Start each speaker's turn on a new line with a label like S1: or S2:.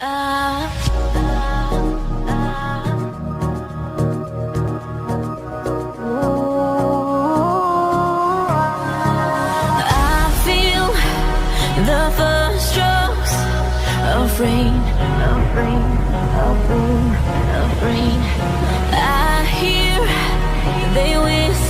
S1: I feel the first strokes of rain, of rain, of rain, of rain. I hear they whisper